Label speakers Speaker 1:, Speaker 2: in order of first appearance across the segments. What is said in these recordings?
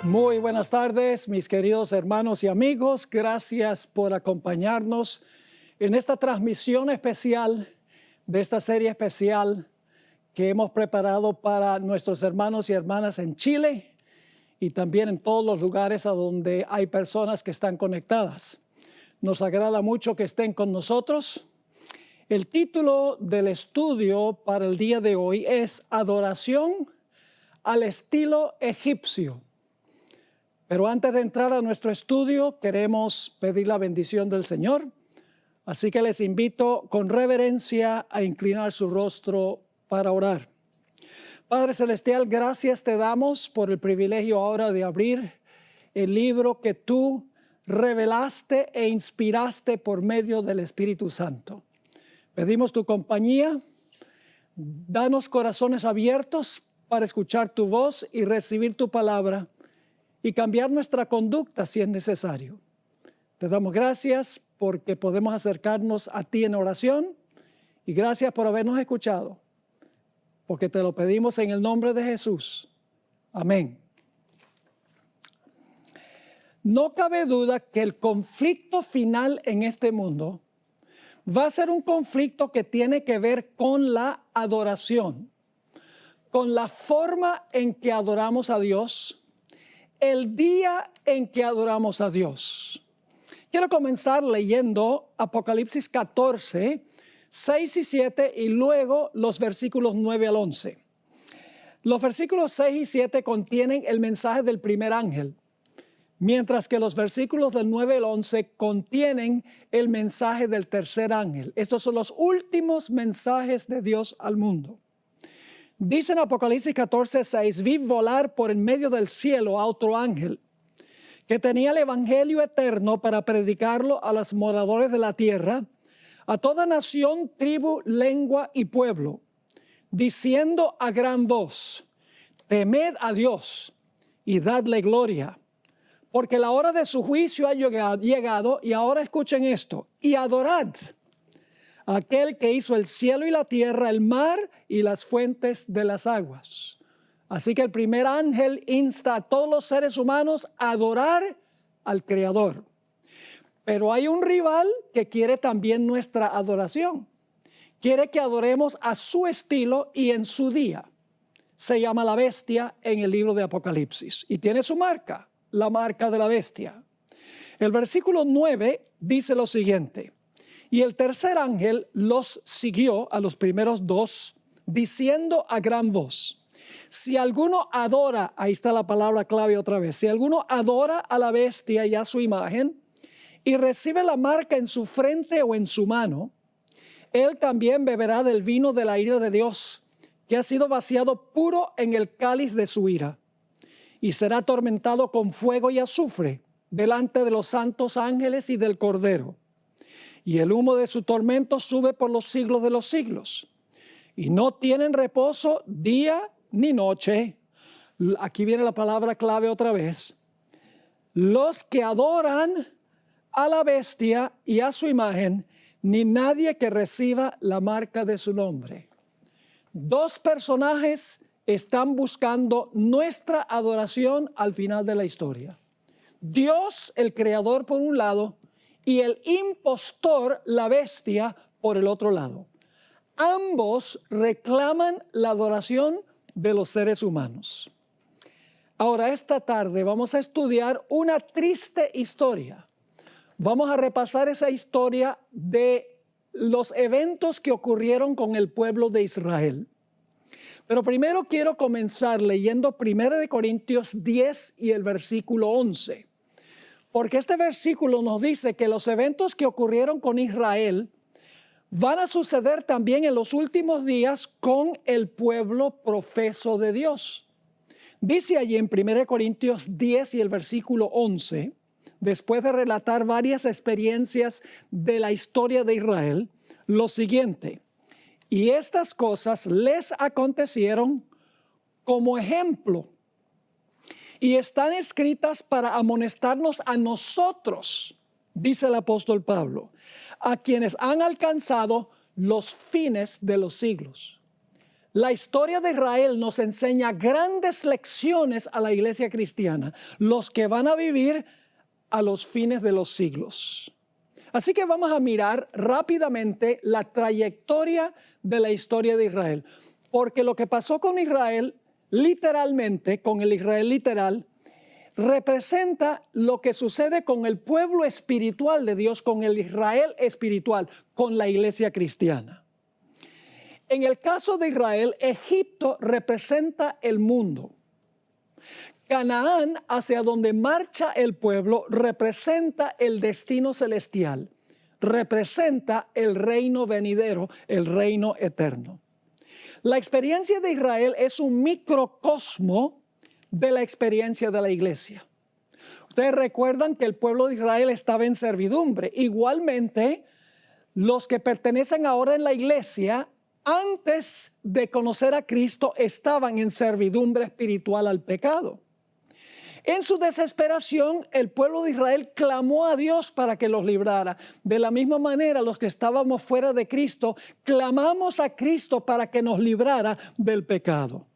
Speaker 1: Muy buenas tardes, mis queridos hermanos y amigos. Gracias por acompañarnos en esta transmisión especial de esta serie especial que hemos preparado para nuestros hermanos y hermanas en Chile y también en todos los lugares a donde hay personas que están conectadas. Nos agrada mucho que estén con nosotros. El título del estudio para el día de hoy es Adoración al estilo egipcio. Pero antes de entrar a nuestro estudio, queremos pedir la bendición del Señor. Así que les invito con reverencia a inclinar su rostro para orar. Padre Celestial, gracias te damos por el privilegio ahora de abrir el libro que tú revelaste e inspiraste por medio del Espíritu Santo. Pedimos tu compañía, danos corazones abiertos para escuchar tu voz y recibir tu palabra y cambiar nuestra conducta si es necesario. Te damos gracias porque podemos acercarnos a ti en oración y gracias por habernos escuchado, porque te lo pedimos en el nombre de Jesús. Amén. No cabe duda que el conflicto final en este mundo va a ser un conflicto que tiene que ver con la adoración, con la forma en que adoramos a Dios, el día en que adoramos a Dios. Quiero comenzar leyendo Apocalipsis 14, 6 y 7 y luego los versículos 9 al 11. Los versículos 6 y 7 contienen el mensaje del primer ángel, mientras que los versículos del 9 al 11 contienen el mensaje del tercer ángel. Estos son los últimos mensajes de Dios al mundo. Dice en Apocalipsis 14, 6, vi volar por en medio del cielo a otro ángel que tenía el evangelio eterno para predicarlo a los moradores de la tierra, a toda nación, tribu, lengua y pueblo, diciendo a gran voz, temed a Dios y dadle gloria, porque la hora de su juicio ha llegado, y ahora escuchen esto, y adorad a aquel que hizo el cielo y la tierra, el mar y las fuentes de las aguas. Así que el primer ángel insta a todos los seres humanos a adorar al Creador. Pero hay un rival que quiere también nuestra adoración. Quiere que adoremos a su estilo y en su día. Se llama la bestia en el libro de Apocalipsis y tiene su marca, la marca de la bestia. El versículo 9 dice lo siguiente: y el tercer ángel los siguió a los primeros dos, diciendo a gran voz, si alguno adora, ahí está la palabra clave otra vez, si alguno adora a la bestia y a su imagen y recibe la marca en su frente o en su mano, él también beberá del vino de la ira de Dios, que ha sido vaciado puro en el cáliz de su ira, y será atormentado con fuego y azufre delante de los santos ángeles y del Cordero. Y el humo de su tormento sube por los siglos de los siglos. Y no tienen reposo día ni noche. Aquí viene la palabra clave otra vez. Los que adoran a la bestia y a su imagen, ni nadie que reciba la marca de su nombre. Dos personajes están buscando nuestra adoración al final de la historia. Dios, el creador, por un lado, y el impostor, la bestia, por el otro lado. Ambos reclaman la adoración de los seres humanos. Ahora, esta tarde vamos a estudiar una triste historia. Vamos a repasar esa historia de los eventos que ocurrieron con el pueblo de Israel. Pero primero quiero comenzar leyendo 1 Corintios 10 y el versículo 11. Porque este versículo nos dice que los eventos que ocurrieron con Israel van a suceder también en los últimos días con el pueblo profeso de Dios. Dice allí en 1 Corintios 10 y el versículo 11, después de relatar varias experiencias de la historia de Israel, lo siguiente: y estas cosas les acontecieron como ejemplo, y están escritas para amonestarnos a nosotros, dice el apóstol Pablo, a quienes han alcanzado los fines de los siglos. La historia de Israel nos enseña grandes lecciones a la iglesia cristiana, los que van a vivir a los fines de los siglos. Así que vamos a mirar rápidamente la trayectoria de la historia de Israel, porque lo que pasó con Israel, literalmente, con el Israel literal, representa lo que sucede con el pueblo espiritual de Dios, con el Israel espiritual, con la iglesia cristiana. En el caso de Israel, Egipto representa el mundo. Canaán, hacia donde marcha el pueblo, representa el destino celestial, representa el reino venidero, el reino eterno. La experiencia de Israel es un microcosmo de la experiencia de la iglesia. Ustedes recuerdan que el pueblo de Israel estaba en servidumbre. Igualmente, los que pertenecen ahora en la iglesia, antes de conocer a Cristo, estaban en servidumbre espiritual al pecado. En su desesperación, el pueblo de Israel clamó a Dios para que los librara. De la misma manera, los que estábamos fuera de Cristo, clamamos a Cristo para que nos librara del pecado.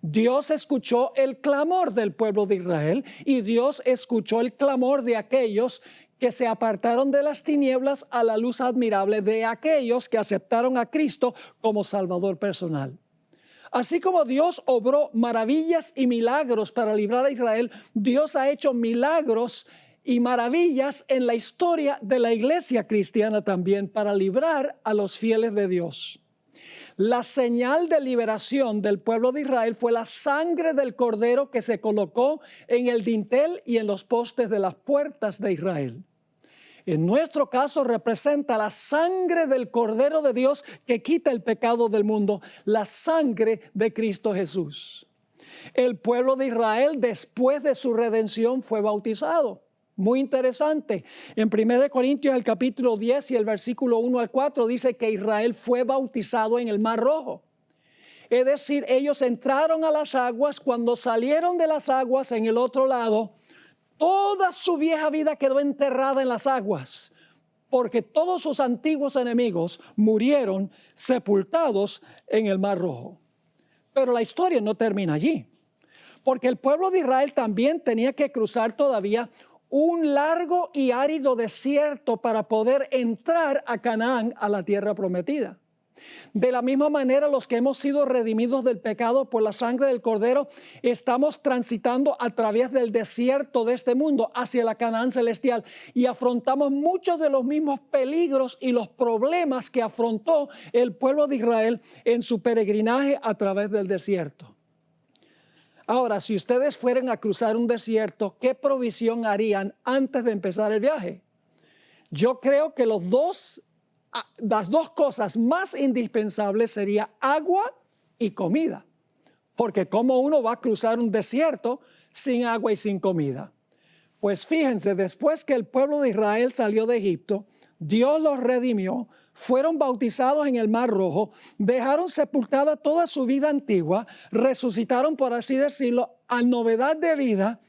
Speaker 1: Dios escuchó el clamor del pueblo de Israel y Dios escuchó el clamor de aquellos que se apartaron de las tinieblas a la luz admirable, de aquellos que aceptaron a Cristo como Salvador personal. Así como Dios obró maravillas y milagros para librar a Israel, Dios ha hecho milagros y maravillas en la historia de la iglesia cristiana también para librar a los fieles de Dios. La señal de liberación del pueblo de Israel fue la sangre del cordero que se colocó en el dintel y en los postes de las puertas de Israel. En nuestro caso representa la sangre del Cordero de Dios que quita el pecado del mundo, la sangre de Cristo Jesús. El pueblo de Israel, después de su redención, fue bautizado. Muy interesante. En 1 Corintios, el capítulo 10 y el versículo 1 al 4, dice que Israel fue bautizado en el Mar Rojo. Es decir, ellos entraron a las aguas, cuando salieron de las aguas en el otro lado, toda su vieja vida quedó enterrada en las aguas, porque todos sus antiguos enemigos murieron sepultados en el Mar Rojo. Pero la historia no termina allí, porque el pueblo de Israel también tenía que cruzar todavía un largo y árido desierto para poder entrar a Canaán, a la tierra prometida. De la misma manera, los que hemos sido redimidos del pecado por la sangre del Cordero, estamos transitando a través del desierto de este mundo hacia la Canaán celestial y afrontamos muchos de los mismos peligros y los problemas que afrontó el pueblo de Israel en su peregrinaje a través del desierto. Ahora, si ustedes fueran a cruzar un desierto, ¿qué provisión harían antes de empezar el viaje? Yo creo que las dos cosas más indispensables serían agua y comida. Porque ¿cómo uno va a cruzar un desierto sin agua y sin comida? Pues fíjense, después que el pueblo de Israel salió de Egipto, Dios los redimió, fueron bautizados en el Mar Rojo, dejaron sepultada toda su vida antigua, resucitaron, por así decirlo, a novedad de vida.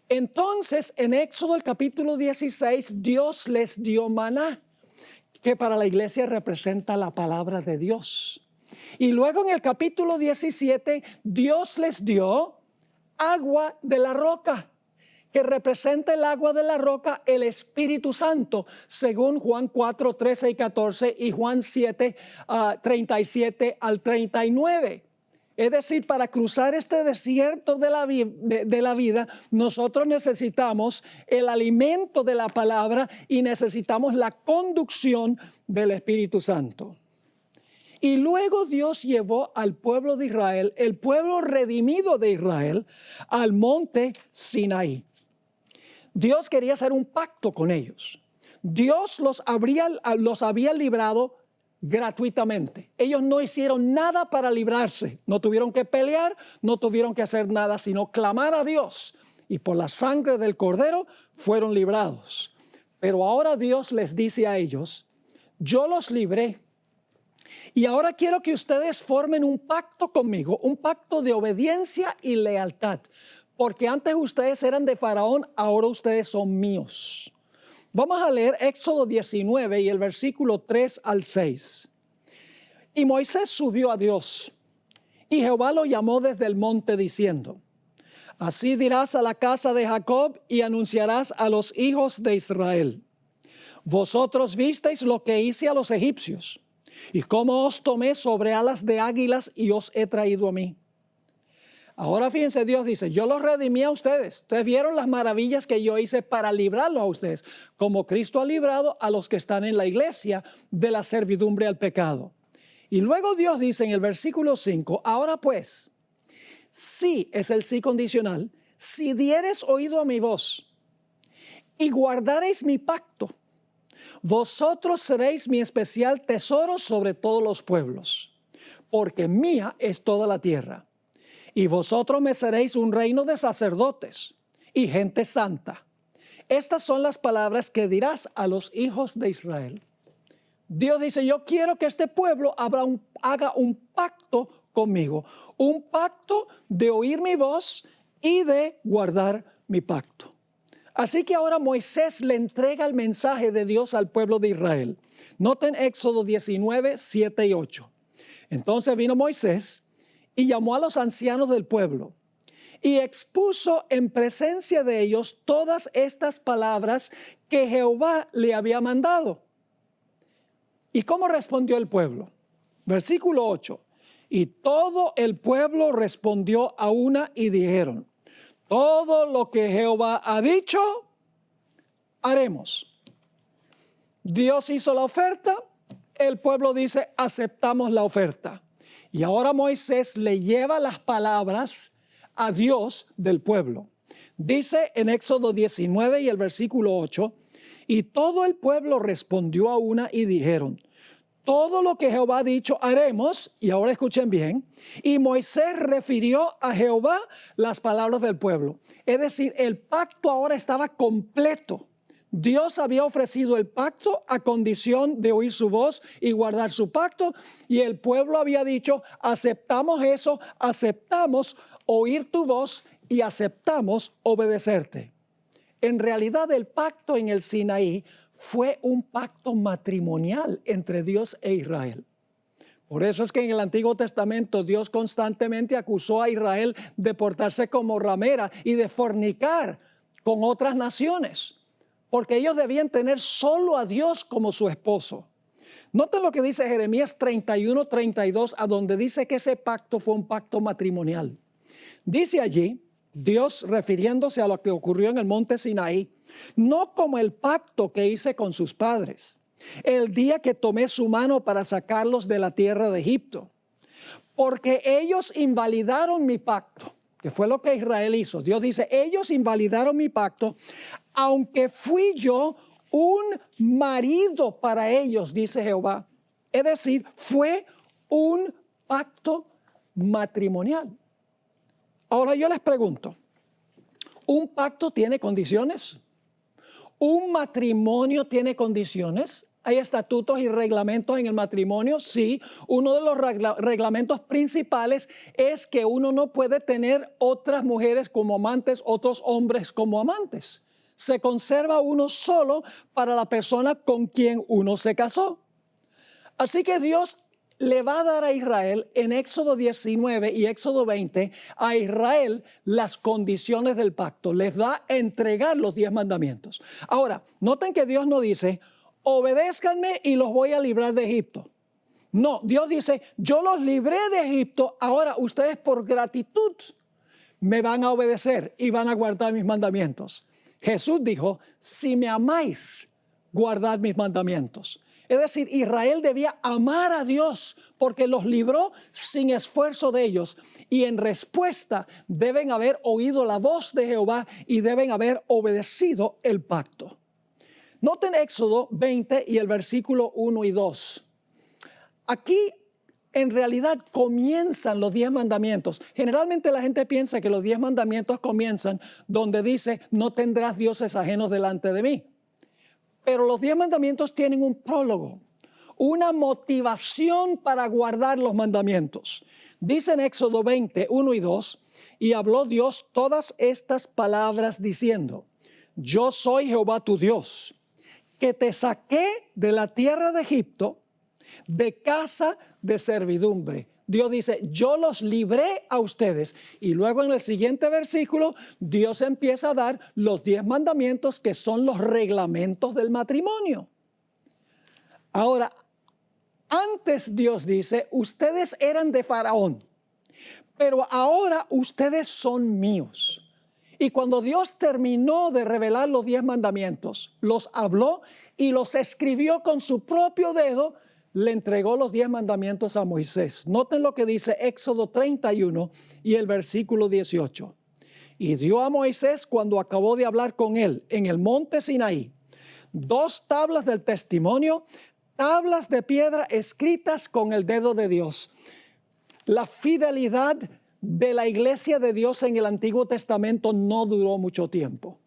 Speaker 1: Entonces, en Éxodo el capítulo 16, Dios les dio maná, que para la iglesia representa la palabra de Dios. Y luego en el capítulo 17, Dios les dio agua de la roca, que representa el agua de la roca, el Espíritu Santo, según Juan 4, 13 y 14 y Juan 7, 37 al 39. Es decir, para cruzar este desierto de la vida, nosotros necesitamos el alimento de la palabra y necesitamos la conducción del Espíritu Santo. Y luego Dios llevó al pueblo de Israel, el pueblo redimido de Israel, al monte Sinaí. Dios quería hacer un pacto con ellos. Dios los había librado gratuitamente. Ellos no hicieron nada para librarse. No tuvieron que pelear, no tuvieron que hacer nada, sino clamar a Dios. Y por la sangre del Cordero fueron librados. Pero ahora Dios les dice a ellos, yo los libré. Y ahora quiero que ustedes formen un pacto conmigo, un pacto de obediencia y lealtad. Porque antes ustedes eran de Faraón, ahora ustedes son míos. Vamos a leer Éxodo 19 y el versículo 3 al 6. Y Moisés subió a Dios Y Jehová lo llamó desde el monte diciendo: así dirás a la casa de Jacob y anunciarás a los hijos de Israel: vosotros visteis lo que hice a los egipcios, y cómo os tomé sobre alas de águilas y os he traído a mí. Ahora fíjense, Dios dice: yo los redimí a ustedes. Ustedes vieron las maravillas que yo hice para librarlos a ustedes, como Cristo ha librado a los que están en la iglesia de la servidumbre al pecado. Y luego Dios dice en el versículo 5: ahora pues, sí, es el sí condicional, si diereis oído a mi voz y guardareis mi pacto, vosotros seréis mi especial tesoro sobre todos los pueblos, porque mía es toda la tierra. Y vosotros me seréis un reino de sacerdotes y gente santa. Estas son las palabras que dirás a los hijos de Israel. Dios dice: yo quiero que este pueblo haga un pacto conmigo, un pacto de oír mi voz y de guardar mi pacto. Así que ahora Moisés le entrega el mensaje de Dios al pueblo de Israel. Noten Éxodo 19, 7 y 8. Entonces vino Moisés y llamó a los ancianos del pueblo y expuso en presencia de ellos todas estas palabras que Jehová le había mandado. ¿Y cómo respondió el pueblo? Versículo 8. Y todo el pueblo respondió a una y dijeron: todo lo que Jehová ha dicho, haremos. Dios hizo la oferta, el pueblo dice: aceptamos la oferta. Y ahora Moisés le lleva las palabras a Dios del pueblo. Dice en Éxodo 19 y el versículo 8: y todo el pueblo respondió a una y dijeron: todo lo que Jehová ha dicho haremos. Y ahora escuchen bien. Y Moisés refirió a Jehová las palabras del pueblo. Es decir, el pacto ahora estaba completo. Dios había ofrecido el pacto a condición de oír su voz y guardar su pacto. Y el pueblo había dicho: aceptamos eso, aceptamos oír tu voz y aceptamos obedecerte. En realidad, el pacto en el Sinaí fue un pacto matrimonial entre Dios e Israel. Por eso es que en el Antiguo Testamento Dios constantemente acusó a Israel de portarse como ramera y de fornicar con otras naciones, porque ellos debían tener solo a Dios como su esposo. Noten lo que dice Jeremías 31, 32, a donde dice que ese pacto fue un pacto matrimonial. Dice allí Dios, refiriéndose a lo que ocurrió en el monte Sinaí: no como el pacto que hice con sus padres, el día que tomé su mano para sacarlos de la tierra de Egipto, porque ellos invalidaron mi pacto, que fue lo que Israel hizo. Dios dice: ellos invalidaron mi pacto, aunque fui yo un marido para ellos, dice Jehová. Es decir, fue un pacto matrimonial. Ahora yo les pregunto: ¿un pacto tiene condiciones? ¿Un matrimonio tiene condiciones? ¿Hay estatutos y reglamentos en el matrimonio? Sí. Uno de los reglamentos principales es que uno no puede tener otras mujeres como amantes, otros hombres como amantes. Se conserva uno solo para la persona con quien uno se casó. Así que Dios le va a dar a Israel en Éxodo 19 y Éxodo 20, a Israel las condiciones del pacto. Les va a entregar los 10 mandamientos. Ahora, noten que Dios no dice: obedézcanme y los voy a librar de Egipto. No, Dios dice: yo los libré de Egipto, ahora ustedes por gratitud me van a obedecer y van a guardar mis mandamientos. Jesús dijo: si me amáis, guardad mis mandamientos. Es decir, Israel debía amar a Dios porque los libró sin esfuerzo de ellos. Y en respuesta deben haber oído la voz de Jehová y deben haber obedecido el pacto. Noten Éxodo 20 y el versículo 1 y 2. Aquí en realidad comienzan los 10 mandamientos. Generalmente la gente piensa que los 10 mandamientos comienzan donde dice: no tendrás dioses ajenos delante de mí. Pero los 10 mandamientos tienen un prólogo, una motivación para guardar los mandamientos. Dice en Éxodo 20, 1 y 2: y habló Dios todas estas palabras diciendo: yo soy Jehová tu Dios, que te saqué de la tierra de Egipto, de casa de servidumbre. Dios dice, yo los libré a ustedes. Y luego en el siguiente versículo, Dios empieza a dar los 10 mandamientos que son los reglamentos del matrimonio. Ahora, antes Dios dice, ustedes eran de Faraón, pero ahora ustedes son míos. Y cuando Dios terminó de revelar los 10 mandamientos, los habló y los escribió con su propio dedo, le entregó los 10 mandamientos a Moisés. Noten lo que dice Éxodo 31 y el versículo 18. Y dio a Moisés, cuando acabó de hablar con él en el monte Sinaí, 2 tablas del testimonio, tablas de piedra escritas con el dedo de Dios. La fidelidad de la iglesia de Dios en el Antiguo Testamento no duró mucho tiempo.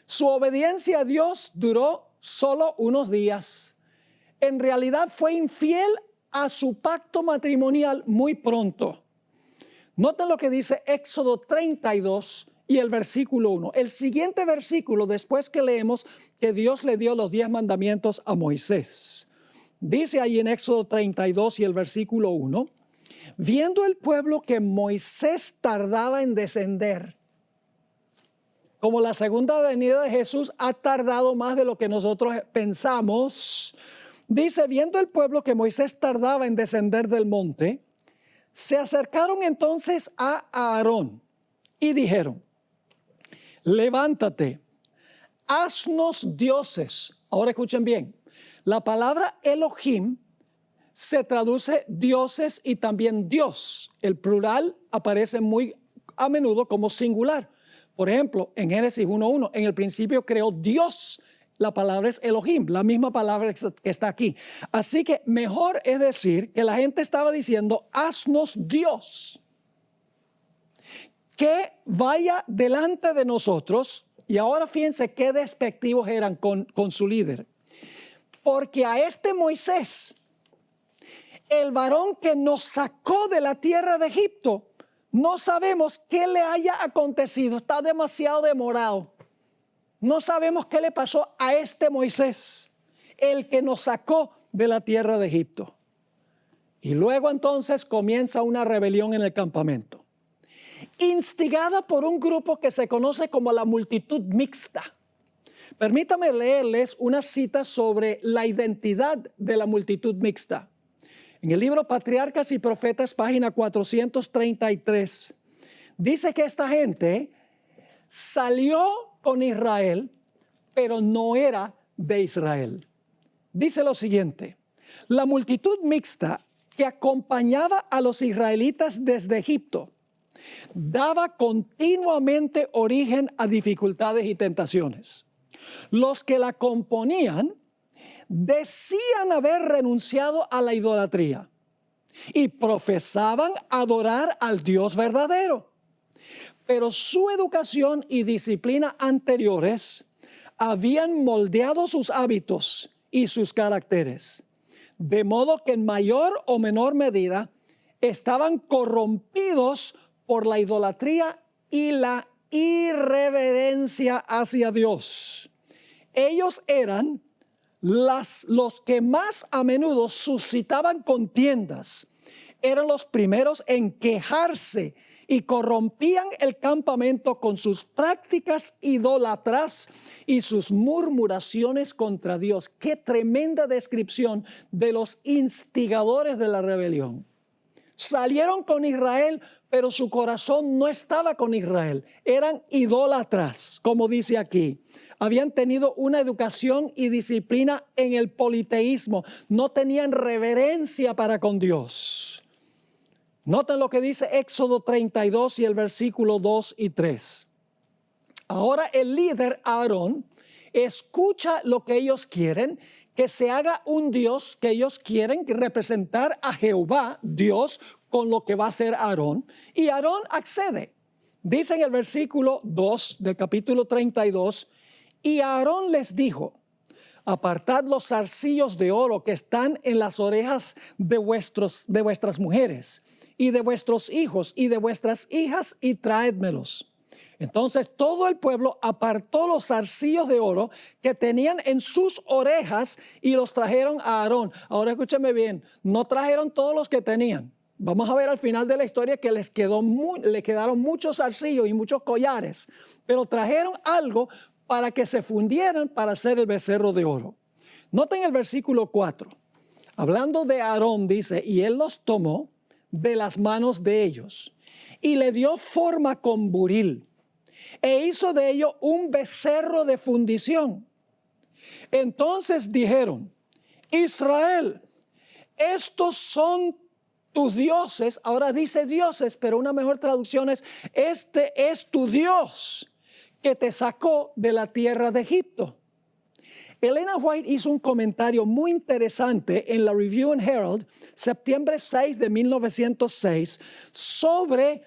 Speaker 1: Su obediencia a Dios duró solo unos días. En realidad fue infiel a su pacto matrimonial muy pronto. Noten lo que dice Éxodo 32 y el versículo 1. El siguiente versículo, después que leemos que Dios le dio los 10 mandamientos a Moisés. Dice ahí en Éxodo 32 y el versículo 1. Viendo el pueblo que Moisés tardaba en descender, como la segunda venida de Jesús ha tardado más de lo que nosotros pensamos, dice, viendo el pueblo que Moisés tardaba en descender del monte, se acercaron entonces a Aarón y dijeron, levántate, haznos dioses. Ahora escuchen bien, la palabra Elohim se traduce dioses y también Dios. El plural aparece muy a menudo como singular. Por ejemplo, en Génesis 1:1, en el principio creó Dios. La palabra es Elohim, la misma palabra que está aquí. Así que mejor es decir que la gente estaba diciendo, haznos Dios, que vaya delante de nosotros. Y ahora fíjense qué despectivos eran con su líder. Porque a este Moisés, el varón que nos sacó de la tierra de Egipto, no sabemos qué le haya acontecido, está demasiado demorado. No sabemos qué le pasó a este Moisés, el que nos sacó de la tierra de Egipto. Y luego entonces comienza una rebelión en el campamento, instigada por un grupo que se conoce como la multitud mixta. Permítame leerles una cita sobre la identidad de la multitud mixta. En el libro Patriarcas y Profetas, página 433, dice que esta gente salió con Israel, pero no era de Israel. Dice lo siguiente, la multitud mixta que acompañaba a los israelitas desde Egipto daba continuamente origen a dificultades y tentaciones. Los que la componían decían haber renunciado a la idolatría y profesaban adorar al Dios verdadero. Pero su educación y disciplina anteriores habían moldeado sus hábitos y sus caracteres, de modo que en mayor o menor medida estaban corrompidos por la idolatría y la irreverencia hacia Dios. Ellos eran los que más a menudo suscitaban contiendas, eran los primeros en quejarse y corrompían el campamento con sus prácticas idólatras y sus murmuraciones contra Dios. Qué tremenda descripción de los instigadores de la rebelión. Salieron con Israel, pero su corazón no estaba con Israel. Eran idólatras, como dice aquí. Habían tenido una educación y disciplina en el politeísmo. No tenían reverencia para con Dios. Noten lo que dice Éxodo 32 y el versículo 2 y 3. Ahora el líder Aarón escucha lo que ellos quieren, que se haga un Dios que ellos quieren representar a Jehová, Dios, con lo que va a hacer Aarón. Y Aarón accede. Dice en el versículo 2 del capítulo 32, y Aarón les dijo, apartad los zarcillos de oro que están en las orejas de vuestras mujeres y de vuestros hijos y de vuestras hijas y traédmelos. Entonces todo el pueblo apartó los zarcillos de oro que tenían en sus orejas y los trajeron a Aarón. Ahora escúcheme bien, no trajeron todos los que tenían. Vamos a ver al final de la historia que le quedaron muchos zarcillos y muchos collares, pero trajeron algo para que se fundieran para hacer el becerro de oro. Noten el versículo 4. Hablando de Aarón, dice, y él los tomó de las manos de ellos y le dio forma con buril e hizo de ello un becerro de fundición. Entonces dijeron, Israel, estos son tus dioses. Ahora dice dioses, pero una mejor traducción es, este es tu Dios que te sacó de la tierra de Egipto. Elena White hizo un comentario muy interesante en la Review and Herald, septiembre 6 de 1906, sobre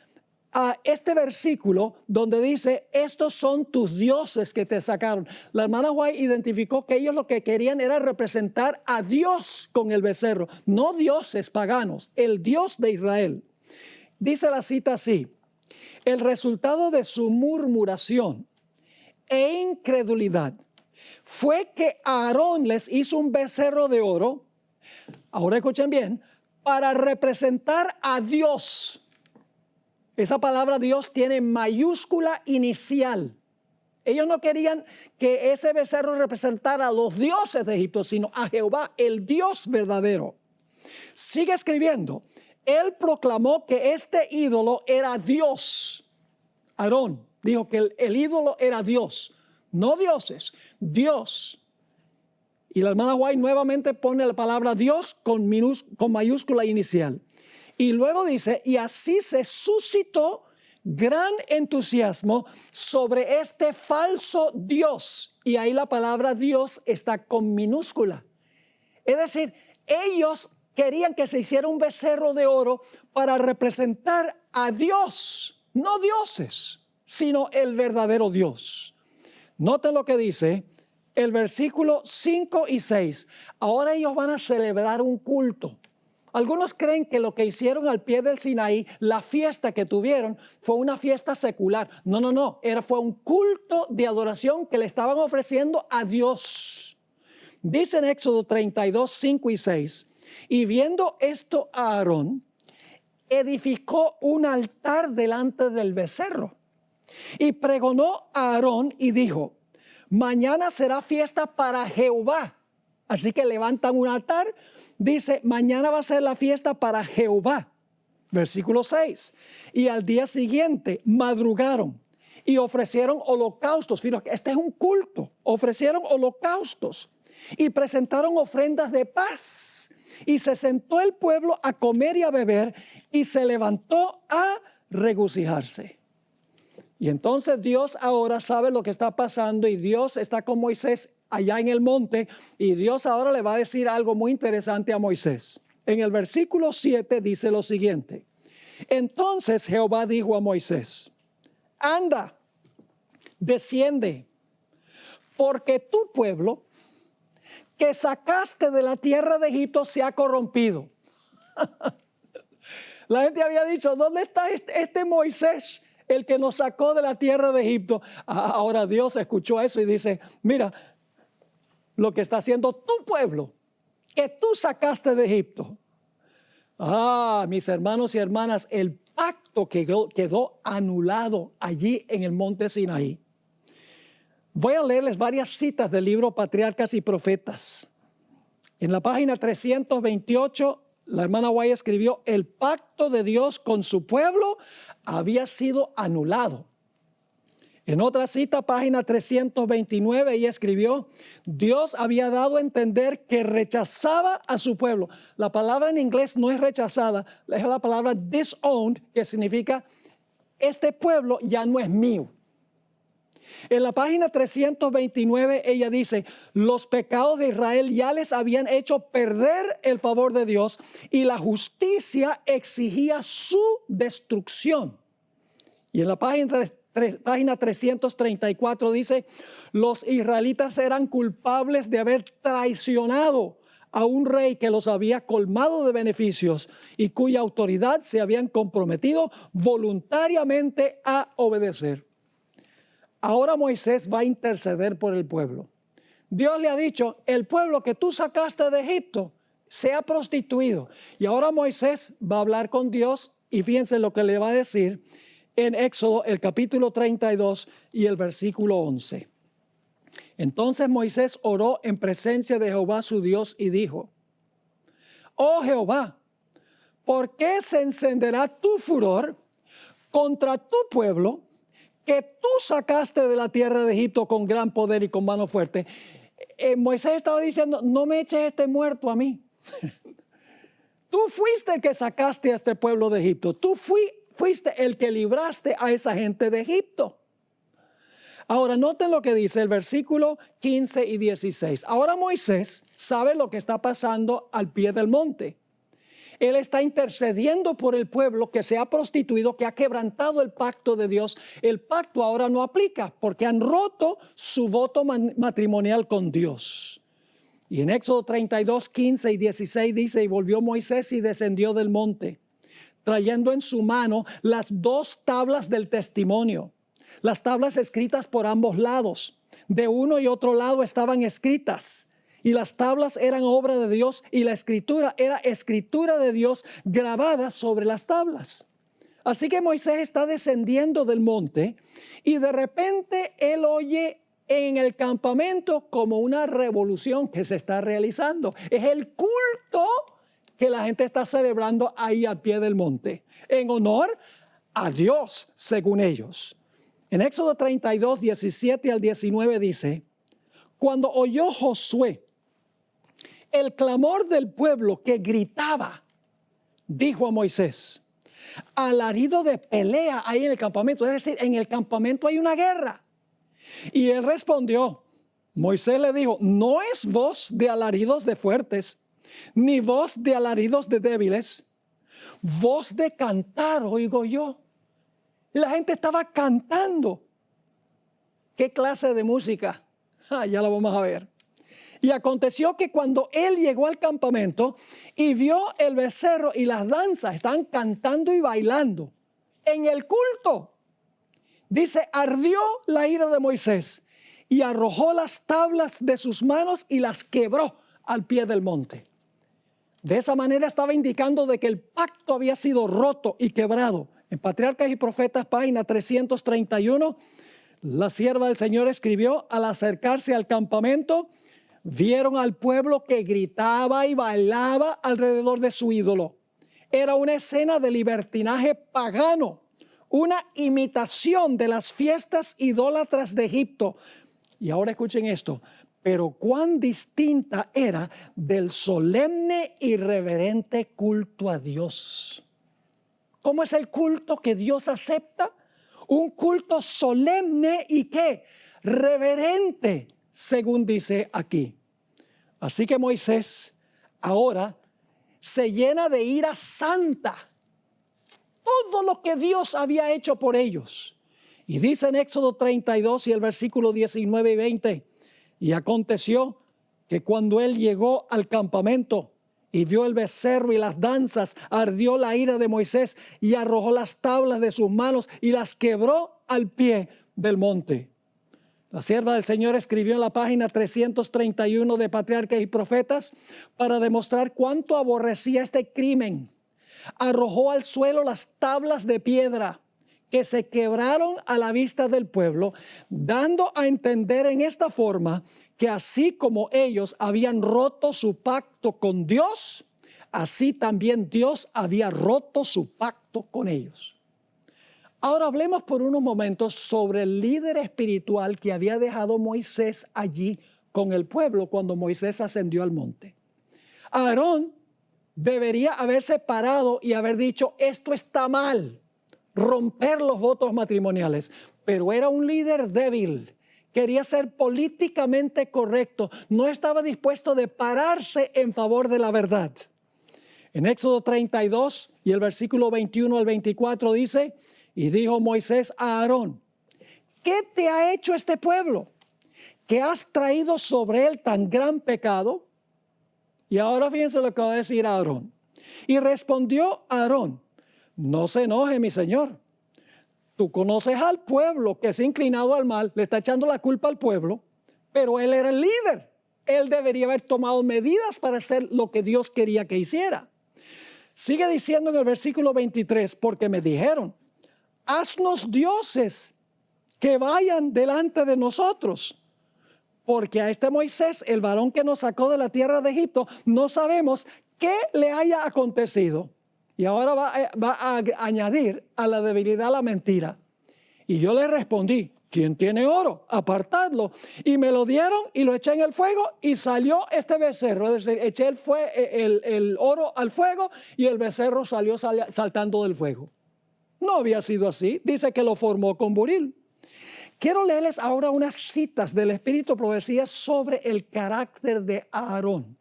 Speaker 1: este versículo donde dice, estos son tus dioses que te sacaron. La hermana White identificó que ellos lo que querían era representar a Dios con el becerro, no dioses paganos, el Dios de Israel. Dice la cita así, el resultado de su murmuración e incredulidad fue que Aarón les hizo un becerro de oro, ahora escuchen bien, para representar a Dios. Esa palabra Dios tiene mayúscula inicial. Ellos no querían que ese becerro representara a los dioses de Egipto, sino a Jehová, el Dios verdadero. Sigue escribiendo. Él proclamó que este ídolo era Dios. Aarón dijo que el ídolo era Dios, no dioses, Dios. Y la hermana White nuevamente pone la palabra Dios con mayúscula inicial. Y luego dice, y así se suscitó gran entusiasmo sobre este falso Dios. Y ahí la palabra Dios está con minúscula. Es decir, ellos querían que se hiciera un becerro de oro para representar a Dios, no dioses, sino el verdadero Dios. Noten lo que dice el versículo 5 y 6. Ahora ellos van a celebrar un culto. Algunos creen que lo que hicieron al pie del Sinaí, la fiesta que tuvieron, fue una fiesta secular. No. Fue un culto de adoración que le estaban ofreciendo a Dios. Dice en Éxodo 32, 5 y 6. Y viendo esto a Aarón, edificó un altar delante del becerro. Y pregonó a Aarón y dijo, mañana será fiesta para Jehová. Así que levantan un altar. Dice, mañana va a ser la fiesta para Jehová. Versículo 6. Y al día siguiente madrugaron y ofrecieron holocaustos. Fíjate, este es un culto. Ofrecieron holocaustos y presentaron ofrendas de paz. Y se sentó el pueblo a comer y a beber y se levantó a regocijarse. Y entonces Dios ahora sabe lo que está pasando y Dios está con Moisés allá en el monte y Dios ahora le va a decir algo muy interesante a Moisés. En el versículo 7 dice lo siguiente. Entonces Jehová dijo a Moisés, anda, desciende, porque tu pueblo que sacaste de la tierra de Egipto se ha corrompido. La gente había dicho, ¿dónde está este Moisés? El que nos sacó de la tierra de Egipto. Ahora Dios escuchó eso y dice, mira, lo que está haciendo tu pueblo, que tú sacaste de Egipto. Mis hermanos y hermanas, el pacto quedó anulado allí en el monte Sinaí. Voy a leerles varias citas del libro Patriarcas y Profetas. En la página 328, la hermana White escribió, el pacto de Dios con su pueblo había sido anulado. En otra cita, página 329, ella escribió, Dios había dado a entender que rechazaba a su pueblo. La palabra en inglés no es rechazada, es la palabra disowned, que significa, este pueblo ya no es mío. En la página 329 ella dice, los pecados de Israel ya les habían hecho perder el favor de Dios y la justicia exigía su destrucción. Y en la página 334 dice, los israelitas eran culpables de haber traicionado a un rey que los había colmado de beneficios y cuya autoridad se habían comprometido voluntariamente a obedecer. Ahora Moisés va a interceder por el pueblo. Dios le ha dicho, el pueblo que tú sacaste de Egipto se ha prostituido. Y ahora Moisés va a hablar con Dios y fíjense lo que le va a decir en Éxodo, el capítulo 32 y el versículo 11. Entonces Moisés oró en presencia de Jehová su Dios y dijo: oh Jehová, ¿por qué se encenderá tu furor contra tu pueblo que tú sacaste de la tierra de Egipto con gran poder y con mano fuerte? Moisés estaba diciendo: no me eches este muerto a mí. Tú fuiste el que sacaste a este pueblo de Egipto. Tú fuiste el que libraste a esa gente de Egipto. Ahora noten lo que dice el versículo 15 y 16. Ahora Moisés sabe lo que está pasando al pie del monte. Él está intercediendo por el pueblo que se ha prostituido, que ha quebrantado el pacto de Dios. El pacto ahora no aplica porque han roto su voto matrimonial con Dios. Y en Éxodo 32, 15 y 16 dice: y volvió Moisés y descendió del monte, trayendo en su mano las 2 tablas del testimonio. Las tablas escritas por ambos lados. De uno y otro lado estaban escritas. Y las tablas eran obra de Dios y la escritura era escritura de Dios grabada sobre las tablas. Así que Moisés está descendiendo del monte y de repente él oye en el campamento como una revolución que se está realizando. Es el culto que la gente está celebrando ahí al pie del monte en honor a Dios, según ellos. En Éxodo 32, 17 al 19 dice: cuando oyó Josué el clamor del pueblo que gritaba, dijo a Moisés: alarido de pelea hay en el campamento. Es decir, en el campamento hay una guerra. Y él respondió, Moisés le dijo: no es voz de alaridos de fuertes, ni voz de alaridos de débiles. Voz de cantar oigo yo. La gente estaba cantando. ¿Qué clase de música? Ya lo vamos a ver. Y aconteció que cuando él llegó al campamento y vio el becerro y las danzas, estaban cantando y bailando en el culto. Dice: ardió la ira de Moisés y arrojó las tablas de sus manos y las quebró al pie del monte. De esa manera estaba indicando de que el pacto había sido roto y quebrado. En Patriarcas y Profetas, página 331, la sierva del Señor escribió: al acercarse al campamento, vieron al pueblo que gritaba y bailaba alrededor de su ídolo. Era una escena de libertinaje pagano, una imitación de las fiestas idólatras de Egipto. Y ahora escuchen esto: pero cuán distinta era del solemne y reverente culto a Dios. ¿Cómo es el culto que Dios acepta? Un culto solemne y ¿qué? Reverente, según dice aquí. Así que Moisés ahora se llena de ira santa. Todo lo que Dios había hecho por ellos. Y dice en Éxodo 32 y el versículo 19 y 20: y aconteció que cuando él llegó al campamento y vio el becerro y las danzas, ardió la ira de Moisés y arrojó las tablas de sus manos y las quebró al pie del monte. La sierva del Señor escribió en la página 331 de Patriarcas y Profetas para demostrar cuánto aborrecía este crimen. Arrojó al suelo las tablas de piedra que se quebraron a la vista del pueblo, dando a entender en esta forma que así como ellos habían roto su pacto con Dios, así también Dios había roto su pacto con ellos. Ahora hablemos por unos momentos sobre el líder espiritual que había dejado Moisés allí con el pueblo cuando Moisés ascendió al monte. Aarón debería haberse parado y haber dicho: esto está mal, romper los votos matrimoniales. Pero era un líder débil, quería ser políticamente correcto, no estaba dispuesto de pararse en favor de la verdad. En Éxodo 32 y el versículo 21 al 24 dice: y dijo Moisés a Aarón: ¿qué te ha hecho este pueblo, que has traído sobre él tan gran pecado? Y ahora fíjense lo que va a decir Aarón. Y respondió Aarón: no se enoje, mi señor. Tú conoces al pueblo que se ha inclinado al mal, le está echando la culpa al pueblo, pero él era el líder. Él debería haber tomado medidas para hacer lo que Dios quería que hiciera. Sigue diciendo en el versículo 23, porque me dijeron, haznos dioses que vayan delante de nosotros. Porque a este Moisés, el varón que nos sacó de la tierra de Egipto, no sabemos qué le haya acontecido. Y ahora va a añadir a la debilidad la mentira. Y yo le respondí, ¿quién tiene oro? Apartadlo. Y me lo dieron y lo eché en el fuego y salió este becerro. Es decir, eché el oro al fuego y el becerro salió saltando del fuego. No había sido así. Dice que lo formó con buril. Quiero leerles ahora unas citas del Espíritu Profecía sobre el carácter de Aarón.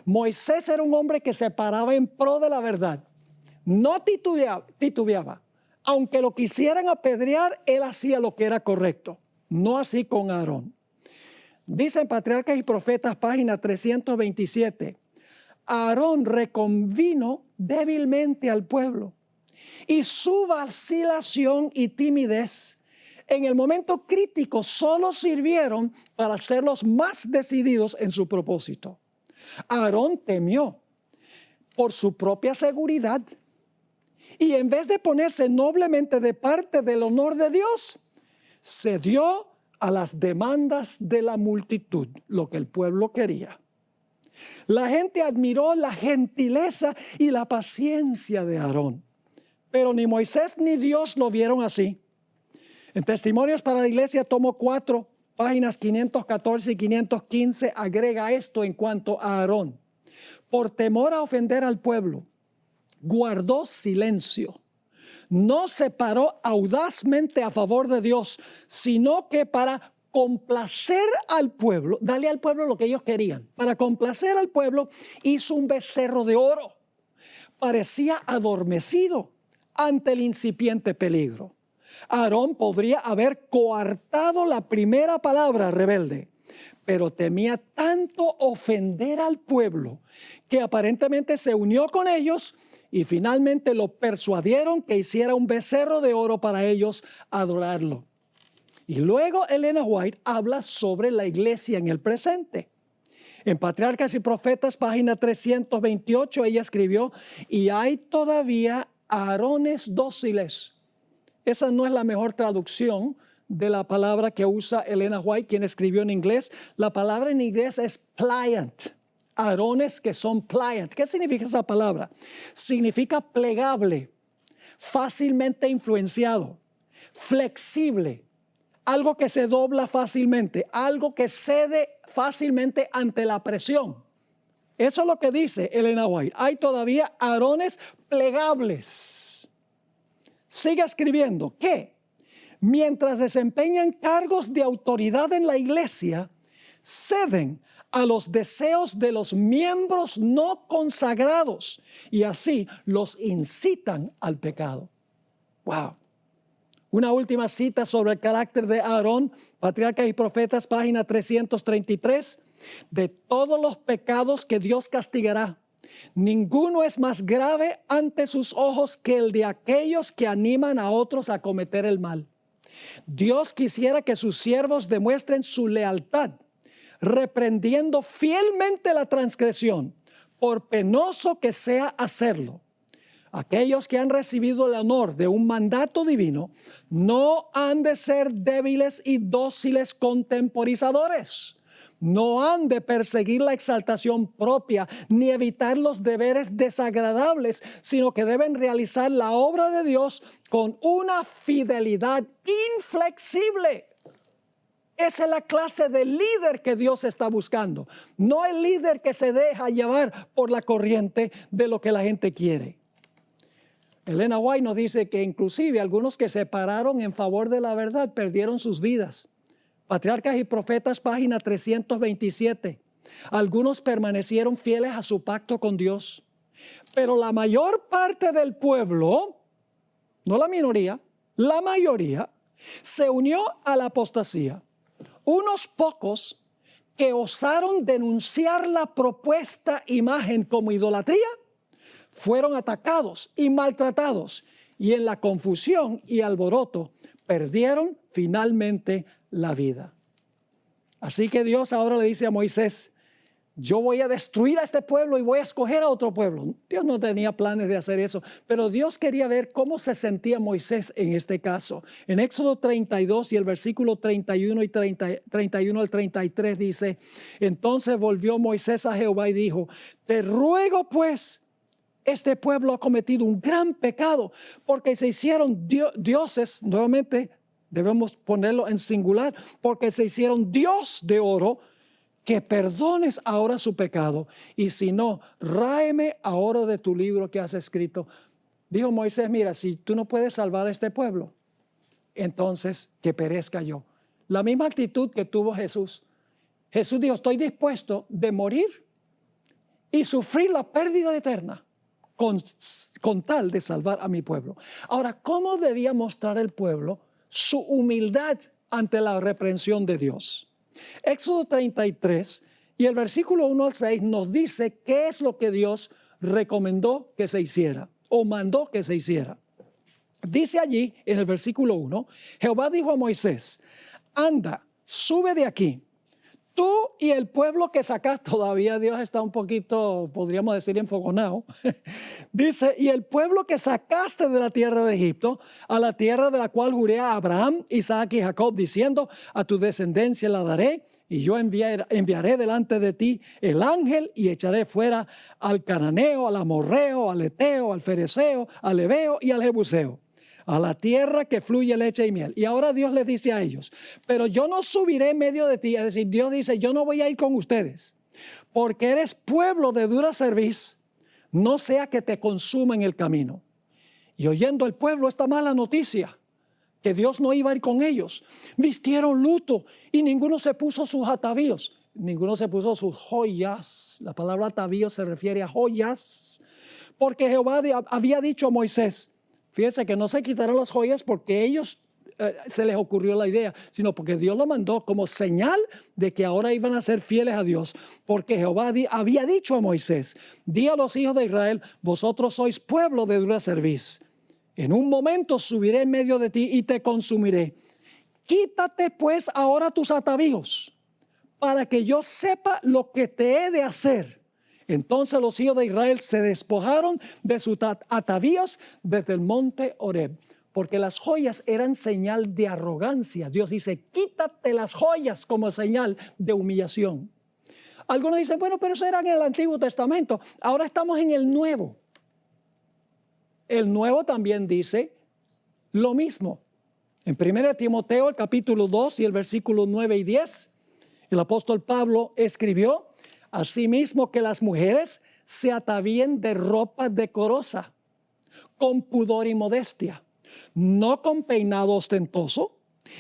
Speaker 1: Moisés era un hombre que se paraba en pro de la verdad. No titubeaba. Aunque lo quisieran apedrear, él hacía lo que era correcto. No así con Aarón. Dice en Patriarcas y Profetas, página 327. Aarón reconvino débilmente al pueblo. Y su vacilación y timidez en el momento crítico solo sirvieron para hacerlos más decididos en su propósito. Aarón temió por su propia seguridad y en vez de ponerse noblemente de parte del honor de Dios, cedió a las demandas de la multitud, lo que el pueblo quería. La gente admiró la gentileza y la paciencia de Aarón, pero ni Moisés ni Dios lo vieron así. En Testimonios para la Iglesia, tomo 4, páginas 514 y 515, agrega esto en cuanto a Aarón. Por temor a ofender al pueblo, guardó silencio. No se paró audazmente a favor de Dios, sino que para complacer al pueblo, darle al pueblo lo que ellos querían. Para complacer al pueblo, hizo un becerro de oro. Parecía adormecido ante el incipiente peligro. Aarón podría haber coartado la primera palabra rebelde, pero temía tanto ofender al pueblo que aparentemente se unió con ellos y finalmente lo persuadieron que hiciera un becerro de oro para ellos adorarlo. Y luego Elena White habla sobre la iglesia en el presente. En Patriarcas y Profetas, página 328, ella escribió, y hay todavía Aarones dóciles. Esa no es la mejor traducción de la palabra que usa Elena White, quien escribió en inglés. La palabra en inglés es pliant. Aarones que son pliant. ¿Qué significa esa palabra? Significa plegable, fácilmente influenciado, flexible, algo que se dobla fácilmente, algo que cede fácilmente ante la presión. Eso es lo que dice Elena White. Hay todavía Aarones plegables. Sigue escribiendo que mientras desempeñan cargos de autoridad en la iglesia, ceden a los deseos de los miembros no consagrados y así los incitan al pecado. Wow. Una última cita sobre el carácter de Aarón, Patriarcas y Profetas, página 333. De todos los pecados que Dios castigará, ninguno es más grave ante sus ojos que el de aquellos que animan a otros a cometer el mal. Dios quisiera que sus siervos demuestren su lealtad, reprendiendo fielmente la transgresión, por penoso que sea hacerlo. Aquellos que han recibido el honor de un mandato divino no han de ser débiles y dóciles contemporizadores. No han de perseguir la exaltación propia ni evitar los deberes desagradables, sino que deben realizar la obra de Dios con una fidelidad inflexible. Esa es la clase de líder que Dios está buscando. No el líder que se deja llevar por la corriente de lo que la gente quiere. Elena White nos dice que inclusive algunos que se pararon en favor de la verdad perdieron sus vidas. Patriarcas y Profetas, página 327. Algunos permanecieron fieles a su pacto con Dios, pero la mayor parte del pueblo, no la minoría, la mayoría, se unió a la apostasía. Unos pocos que osaron denunciar la propuesta imagen como idolatría, fueron atacados y maltratados, y en la confusión y alboroto perdieron finalmente la vida. Así que Dios ahora le dice a Moisés, yo voy a destruir a este pueblo y voy a escoger a otro pueblo. Dios no tenía planes de hacer eso, pero Dios quería ver cómo se sentía Moisés en este caso. En Éxodo 32 y el versículo 31 y 31 al 33 dice, entonces volvió Moisés a Jehová y dijo, te ruego pues, este pueblo ha cometido un gran pecado porque se hicieron dioses, nuevamente debemos ponerlo en singular, porque se hicieron Dios de oro, que perdones ahora su pecado, y si no, ráeme ahora de tu libro que has escrito. Dijo Moisés, mira, si tú no puedes salvar a este pueblo, entonces que perezca yo. La misma actitud que tuvo Jesús. Jesús dijo, estoy dispuesto de morir y sufrir la pérdida eterna con tal de salvar a mi pueblo. Ahora, ¿cómo debía mostrar el pueblo su humildad ante la reprensión de Dios? Éxodo 33 y el versículo 1 al 6 nos dice qué es lo que Dios recomendó que se hiciera o mandó que se hiciera. Dice allí en el versículo 1, Jehová dijo a Moisés, anda, sube de aquí, tú y el pueblo que sacaste. Todavía Dios está un poquito, podríamos decir, enfogonado. Dice, y el pueblo que sacaste de la tierra de Egipto, a la tierra de la cual juré a Abraham, Isaac y Jacob, diciendo, a tu descendencia la daré, y yo enviaré delante de ti el ángel y echaré fuera al cananeo, al amorreo, al eteo, al fereceo, al heveo y al jebuseo, a la tierra que fluye leche y miel. Y ahora Dios les dice a ellos, pero yo no subiré en medio de ti. Es decir, Dios dice, yo no voy a ir con ustedes, porque eres pueblo de dura cerviz, no sea que te consuma en el camino. Y oyendo el pueblo esta mala noticia, que Dios no iba a ir con ellos, vistieron luto y ninguno se puso sus atavíos, ninguno se puso sus joyas. La palabra atavío se refiere a joyas, porque Jehová había dicho a Moisés, fíjense que no se quitaron las joyas porque ellos se les ocurrió la idea, sino porque Dios lo mandó como señal de que ahora iban a ser fieles a Dios, porque Jehová había dicho a Moisés, di a los hijos de Israel, vosotros sois pueblo de dura cerviz. En un momento subiré en medio de ti y te consumiré. Quítate pues ahora tus atavíos, para que yo sepa lo que te he de hacer. Entonces los hijos de Israel se despojaron de sus atavíos desde el monte Horeb, porque las joyas eran señal de arrogancia. Dios dice, quítate las joyas como señal de humillación. Algunos dicen, bueno, pero eso era en el Antiguo Testamento. Ahora estamos en el Nuevo. El Nuevo también dice lo mismo. En 1 Timoteo, el capítulo 2 y el versículo 9 y 10, el apóstol Pablo escribió, asimismo que las mujeres se atavíen de ropa decorosa, con pudor y modestia, no con peinado ostentoso,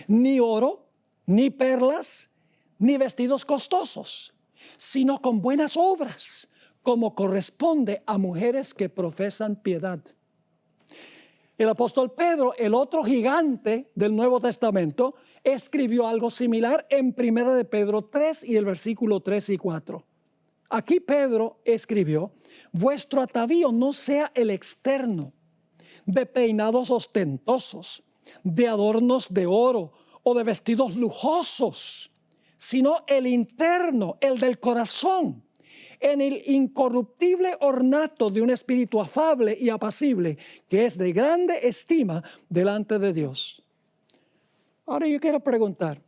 Speaker 1: ni oro, ni perlas, ni vestidos costosos, sino con buenas obras, como corresponde a mujeres que profesan piedad. El apóstol Pedro, el otro gigante del Nuevo Testamento, escribió algo similar en 1 de Pedro 3 y el versículo 3 y 4. Aquí Pedro escribió, vuestro atavío no sea el externo, de peinados ostentosos, de adornos de oro o de vestidos lujosos, sino el interno, el del corazón, en el incorruptible ornato de un espíritu afable y apacible, que es de grande estima delante de Dios. Ahora yo quiero preguntar,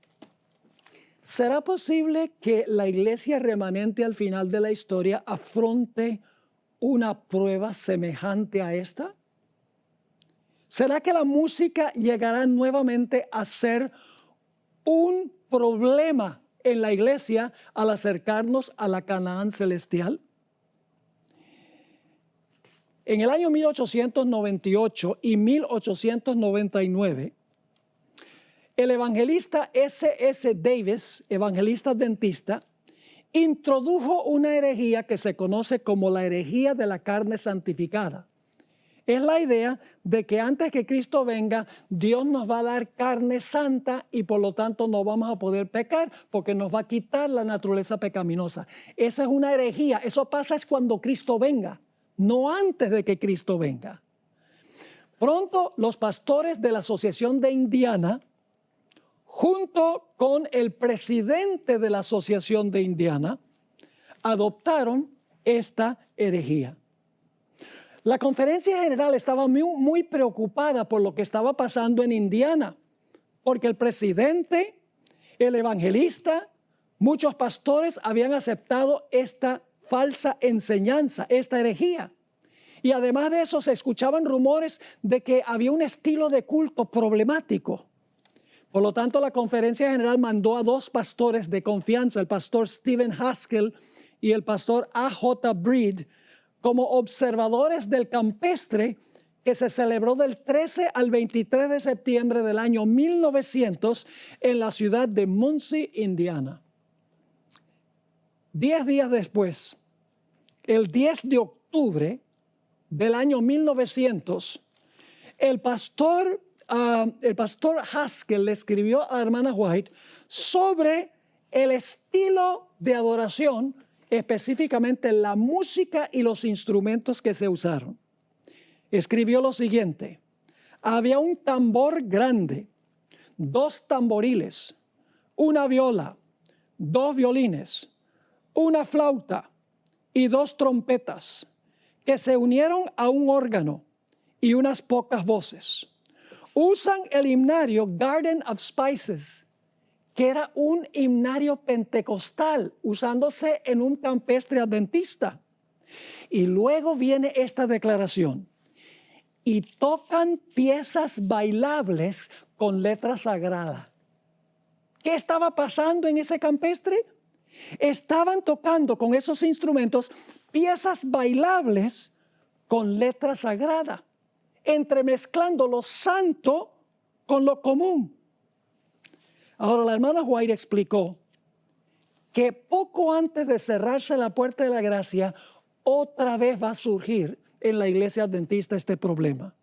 Speaker 1: ¿será posible que la iglesia remanente al final de la historia afronte una prueba semejante a esta? ¿Será que la música llegará nuevamente a ser un problema en la iglesia al acercarnos a la Canaán celestial? En el año 1898 y 1899, el evangelista S.S. Davis, evangelista adventista, introdujo una herejía que se conoce como la herejía de la carne santificada. Es la idea de que antes que Cristo venga, Dios nos va a dar carne santa y por lo tanto no vamos a poder pecar porque nos va a quitar la naturaleza pecaminosa. Esa es una herejía. Eso pasa es cuando Cristo venga, no antes de que Cristo venga. Pronto los pastores de la Asociación de Indiana, junto con el presidente de la Asociación de Indiana, adoptaron esta herejía. La conferencia general estaba muy preocupada por lo que estaba pasando en Indiana, porque el presidente, el evangelista, muchos pastores habían aceptado esta falsa enseñanza, esta herejía. Y además de eso se escuchaban rumores de que había un estilo de culto problemático. Por lo tanto, la conferencia general mandó a dos pastores de confianza, el pastor Stephen Haskell y el pastor A.J. Breed, como observadores del campestre que se celebró del 13 al 23 de septiembre del año 1900 en la ciudad de Muncie, Indiana. 10 días después, el 10 de octubre del año 1900, el pastor Haskell le escribió a la hermana White sobre el estilo de adoración, específicamente la música y los instrumentos que se usaron. Escribió lo siguiente: había un tambor grande, 2 tamboriles, una viola, 2 violines, una flauta y 2 trompetas que se unieron a un órgano y unas pocas voces. Usan el himnario Garden of Spices, que era un himnario pentecostal usándose en un campestre adventista. Y luego viene esta declaración: y tocan piezas bailables con letra sagrada. ¿Qué estaba pasando en ese campestre? Estaban tocando con esos instrumentos piezas bailables con letra sagrada, entremezclando lo santo con lo común. Ahora, la hermana White explicó que poco antes de cerrarse la puerta de la gracia, otra vez va a surgir en la iglesia adventista este problema.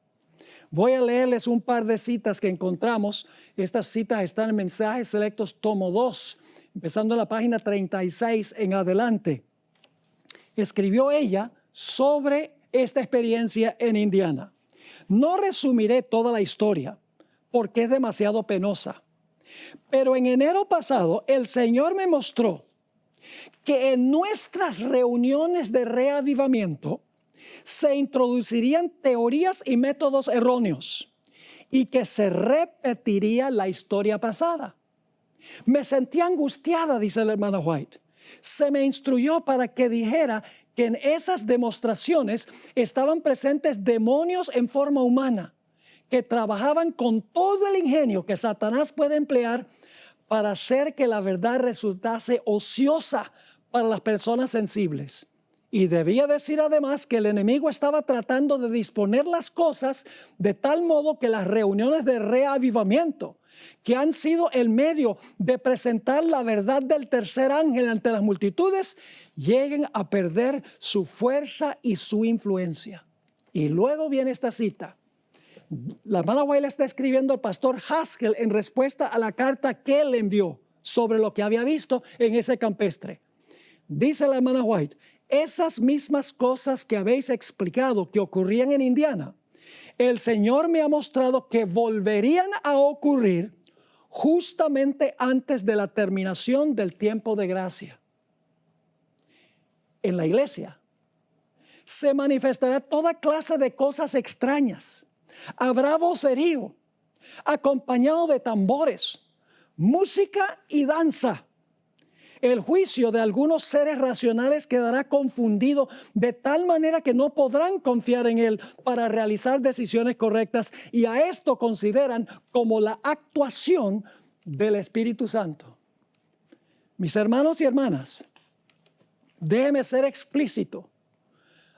Speaker 1: Voy a leerles un par de citas que encontramos. Estas citas están en Mensajes Selectos, tomo 2, empezando en la página 36 en adelante. Escribió ella sobre esta experiencia en Indiana. No resumiré toda la historia porque es demasiado penosa. Pero en enero pasado el Señor me mostró que en nuestras reuniones de reavivamiento se introducirían teorías y métodos erróneos y que se repetiría la historia pasada. Me sentí angustiada, dice la hermana White. Se me instruyó para que dijera que en esas demostraciones estaban presentes demonios en forma humana que trabajaban con todo el ingenio que Satanás puede emplear para hacer que la verdad resultase ociosa para las personas sensibles. Y debía decir además que el enemigo estaba tratando de disponer las cosas de tal modo que las reuniones de reavivamiento, que han sido el medio de presentar la verdad del tercer ángel ante las multitudes, lleguen a perder su fuerza y su influencia. Y luego viene esta cita. La hermana White está escribiendo al pastor Haskell en respuesta a la carta que él le envió sobre lo que había visto en ese campestre. Dice la hermana White: esas mismas cosas que habéis explicado que ocurrían en Indiana, el Señor me ha mostrado que volverían a ocurrir justamente antes de la terminación del tiempo de gracia. En la iglesia se manifestará toda clase de cosas extrañas. Habrá vocerío, acompañado de tambores, música y danza. El juicio de algunos seres racionales quedará confundido de tal manera que no podrán confiar en él para realizar decisiones correctas, y a esto consideran como la actuación del Espíritu Santo. Mis hermanos y hermanas, déjeme ser explícito.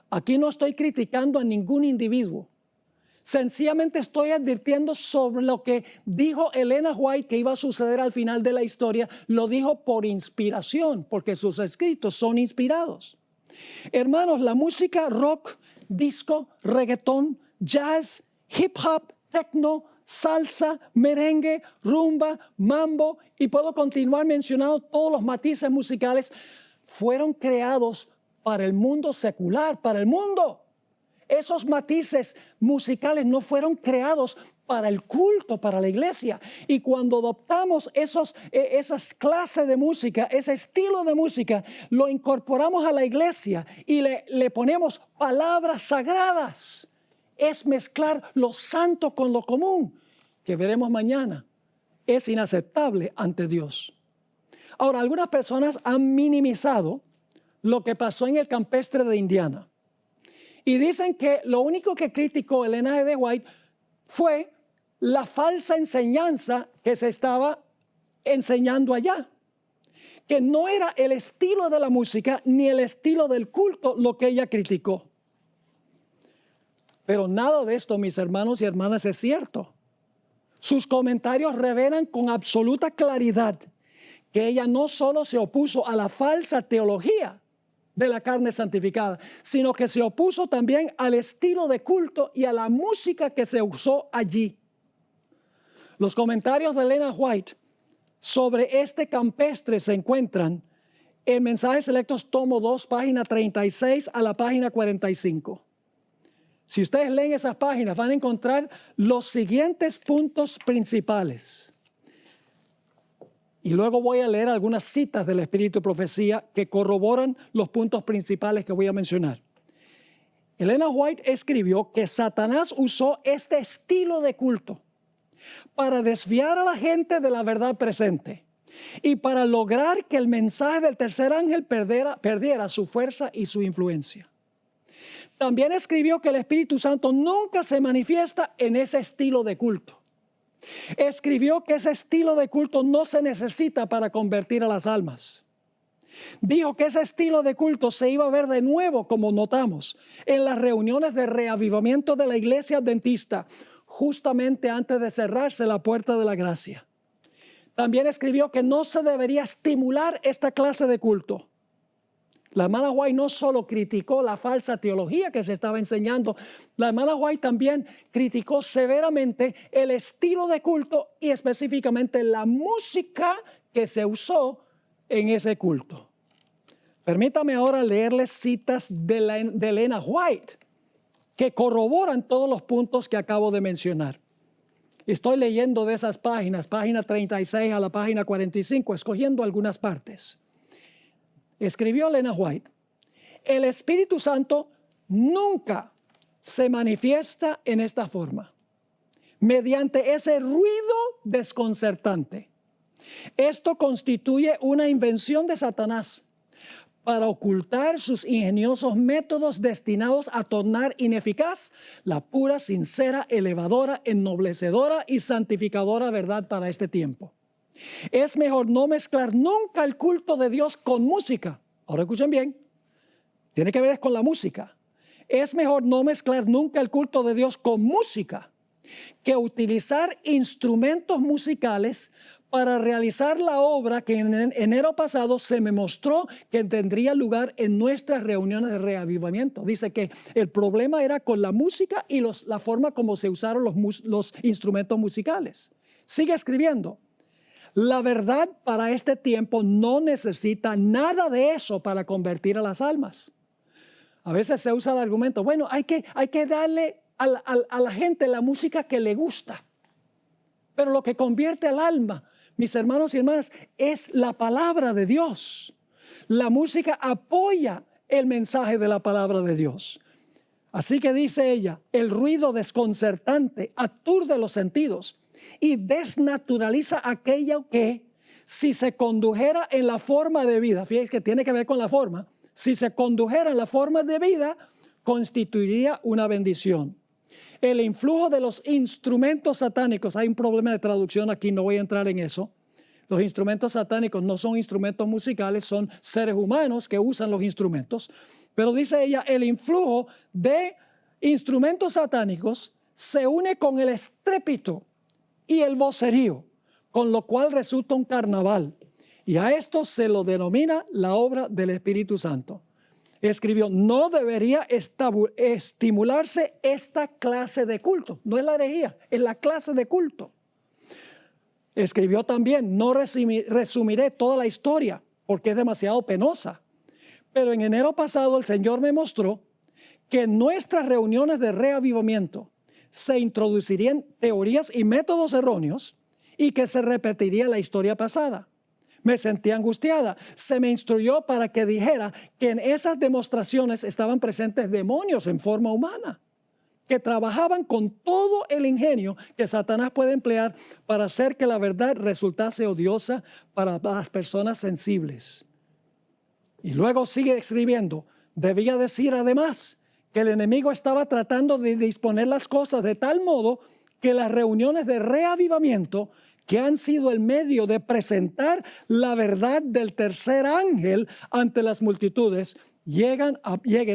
Speaker 1: Aquí no estoy criticando a ningún individuo. Sencillamente estoy advirtiendo sobre lo que dijo Elena White que iba a suceder al final de la historia. Lo dijo por inspiración, porque sus escritos son inspirados. Hermanos, la música rock, disco, reggaetón, jazz, hip hop, techno, salsa, merengue, rumba, mambo, y puedo continuar mencionando todos los matices musicales, fueron creados para el mundo secular, para el mundo. Esos matices musicales no fueron creados para el culto, para la iglesia. Y cuando adoptamos esas clases de música, ese estilo de música, lo incorporamos a la iglesia y le ponemos palabras sagradas. Es mezclar lo santo con lo común, que veremos mañana. Es inaceptable ante Dios. Ahora, algunas personas han minimizado lo que pasó en el campestre de Indiana. Y dicen que lo único que criticó Ellen G. White fue la falsa enseñanza que se estaba enseñando allá. Que no era el estilo de la música ni el estilo del culto lo que ella criticó. Pero nada de esto, mis hermanos y hermanas, es cierto. Sus comentarios revelan con absoluta claridad que ella no solo se opuso a la falsa teología de la carne santificada, sino que se opuso también al estilo de culto y a la música que se usó allí. Los comentarios de Ellen White sobre este campestre se encuentran en Mensajes Selectos, tomo 2, página 36 a la página 45. Si ustedes leen esas páginas, van a encontrar los siguientes puntos principales. Y luego voy a leer algunas citas del Espíritu de Profecía que corroboran los puntos principales que voy a mencionar. Ellen White escribió que Satanás usó este estilo de culto para desviar a la gente de la verdad presente y para lograr que el mensaje del tercer ángel perdiera su fuerza y su influencia. También escribió que el Espíritu Santo nunca se manifiesta en ese estilo de culto. Escribió que ese estilo de culto no se necesita para convertir a las almas. Dijo que ese estilo de culto se iba a ver de nuevo, como notamos, en las reuniones de reavivamiento de la iglesia adventista, justamente antes de cerrarse la puerta de la gracia. También escribió que no se debería estimular esta clase de culto. La hermana White no solo criticó la falsa teología que se estaba enseñando, la hermana White también criticó severamente el estilo de culto y específicamente la música que se usó en ese culto. Permítame ahora leerles citas de Ellen White que corroboran todos los puntos que acabo de mencionar. Estoy leyendo de esas páginas, página 36 a la página 45, escogiendo algunas partes. Escribió Ellen White: el Espíritu Santo nunca se manifiesta en esta forma, mediante ese ruido desconcertante. Esto constituye una invención de Satanás para ocultar sus ingeniosos métodos destinados a tornar ineficaz la pura, sincera, elevadora, ennoblecedora y santificadora verdad para este tiempo. Es mejor no mezclar nunca el culto de Dios con música. Ahora escuchen bien, tiene que ver con la música. Es mejor no mezclar nunca el culto de Dios con música que utilizar instrumentos musicales para realizar la obra que en enero pasado se me mostró que tendría lugar en nuestras reuniones de reavivamiento. Dice que el problema era con la música y la forma como se usaron los instrumentos musicales. Sigue escribiendo: la verdad para este tiempo no necesita nada de eso para convertir a las almas. A veces se usa el argumento: bueno, hay que darle a la gente la música que le gusta. Pero lo que convierte al alma, mis hermanos y hermanas, es la palabra de Dios. La música apoya el mensaje de la palabra de Dios. Así que dice ella: el ruido desconcertante aturde los sentidos y desnaturaliza aquello que, si se condujera en la forma de vida, fíjense que tiene que ver con la forma, si se condujera en la forma de vida, constituiría una bendición. El influjo de los instrumentos satánicos, hay un problema de traducción aquí, no voy a entrar en eso. Los instrumentos satánicos no son instrumentos musicales, son seres humanos que usan los instrumentos. Pero dice ella, el influjo de instrumentos satánicos se une con el estrépito y el vocerío, con lo cual resulta un carnaval. Y a esto se lo denomina la obra del Espíritu Santo. Escribió: no debería estimularse esta clase de culto. No es la herejía, es la clase de culto. Escribió también: no resumiré toda la historia porque es demasiado penosa. Pero en enero pasado el Señor me mostró que en nuestras reuniones de reavivamiento se introducirían teorías y métodos erróneos y que se repetiría la historia pasada. Me sentí angustiada. Se me instruyó para que dijera que en esas demostraciones estaban presentes demonios en forma humana, que trabajaban con todo el ingenio que Satanás puede emplear para hacer que la verdad resultase odiosa para las personas sensibles. Y luego sigue escribiendo, debía decir además que el enemigo estaba tratando de disponer las cosas de tal modo que las reuniones de reavivamiento, que han sido el medio de presentar la verdad del tercer ángel ante las multitudes, lleguen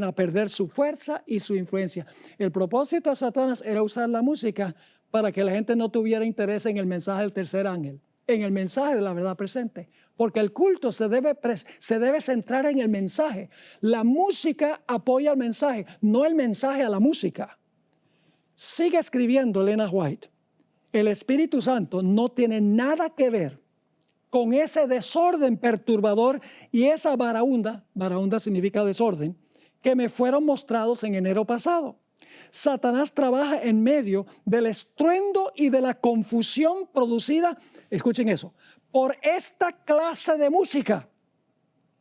Speaker 1: a perder su fuerza y su influencia. El propósito de Satanás era usar la música para que la gente no tuviera interés en el mensaje del tercer ángel, en el mensaje de la verdad presente, porque el culto se debe centrar en el mensaje. La música apoya el mensaje, no el mensaje a la música. Sigue escribiendo Elena White. El Espíritu Santo no tiene nada que ver con ese desorden perturbador y esa varaunda significa desorden, que me fueron mostrados en enero pasado. Satanás trabaja en medio del estruendo y de la confusión producida, escuchen eso, por esta clase de música,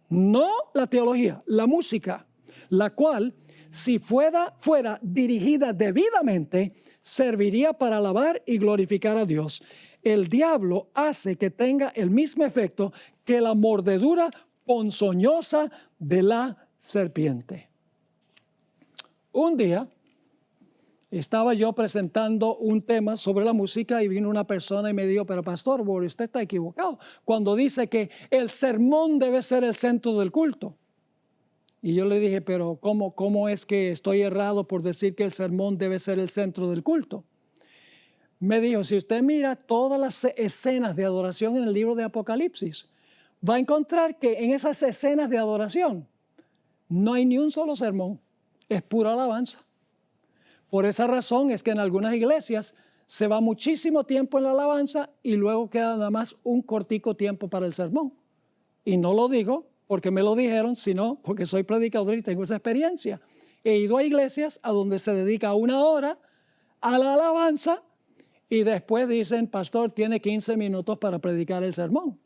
Speaker 1: no la teología, la música, la cual, si fuera dirigida debidamente, serviría para alabar y glorificar a Dios. El diablo hace que tenga el mismo efecto que la mordedura ponzoñosa de la serpiente. Un día estaba yo presentando un tema sobre la música y vino una persona y me dijo, pero pastor, usted está equivocado cuando dice que el sermón debe ser el centro del culto. Y yo le dije, pero ¿cómo es que estoy errado por decir que el sermón debe ser el centro del culto? Me dijo, si usted mira todas las escenas de adoración en el libro de Apocalipsis, va a encontrar que en esas escenas de adoración no hay ni un solo sermón, es pura alabanza. Por esa razón es que en algunas iglesias se va muchísimo tiempo en la alabanza y luego queda nada más un cortico tiempo para el sermón. Y no lo digo porque me lo dijeron, sino porque soy predicador y tengo esa experiencia. He ido a iglesias a donde se dedica 1 hora a la alabanza y después dicen, pastor, tiene 15 minutos para predicar el sermón.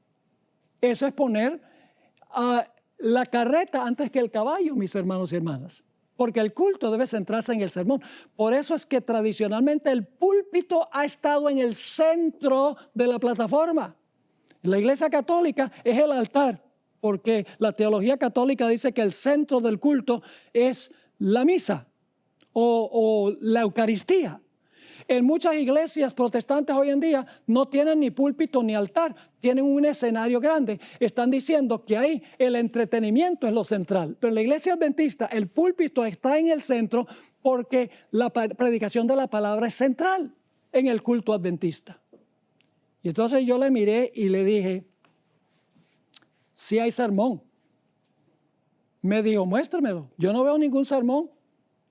Speaker 1: Eso es poner la carreta antes que el caballo, mis hermanos y hermanas. Porque el culto debe centrarse en el sermón. Por eso es que tradicionalmente el púlpito ha estado en el centro de la plataforma. La Iglesia Católica es el altar, porque la teología católica dice que el centro del culto es la misa o la Eucaristía. En muchas iglesias protestantes hoy en día no tienen ni púlpito ni altar, tienen un escenario grande. Están diciendo que ahí el entretenimiento es lo central. Pero en la iglesia adventista el púlpito está en el centro porque la predicación de la palabra es central en el culto adventista. Y entonces yo le miré y le dije, sí hay sermón. Me dijo, muéstramelo. Yo no veo ningún sermón.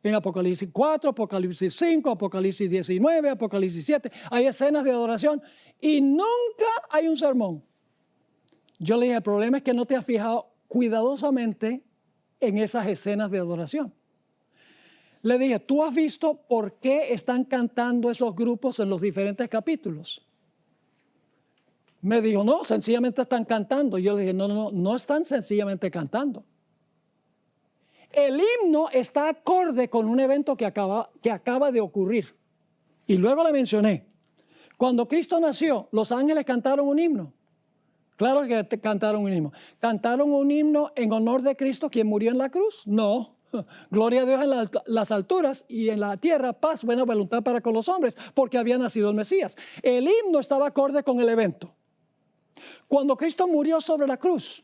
Speaker 1: En Apocalipsis 4, Apocalipsis 5, Apocalipsis 19, Apocalipsis 7, hay escenas de adoración y nunca hay un sermón. Yo le dije, el problema es que no te has fijado cuidadosamente en esas escenas de adoración. Le dije, ¿tú has visto por qué están cantando esos grupos en los diferentes capítulos? Me dijo, no, sencillamente están cantando. Yo le dije, no están sencillamente cantando. El himno está acorde con un evento que acaba de ocurrir. Y luego le mencioné, cuando Cristo nació, los ángeles cantaron un himno. Claro que cantaron un himno. ¿Cantaron un himno en honor de Cristo quien murió en la cruz? No. Gloria a Dios en las alturas y en la tierra, paz, buena voluntad para con los hombres, porque había nacido el Mesías. El himno estaba acorde con el evento. Cuando Cristo murió sobre la cruz,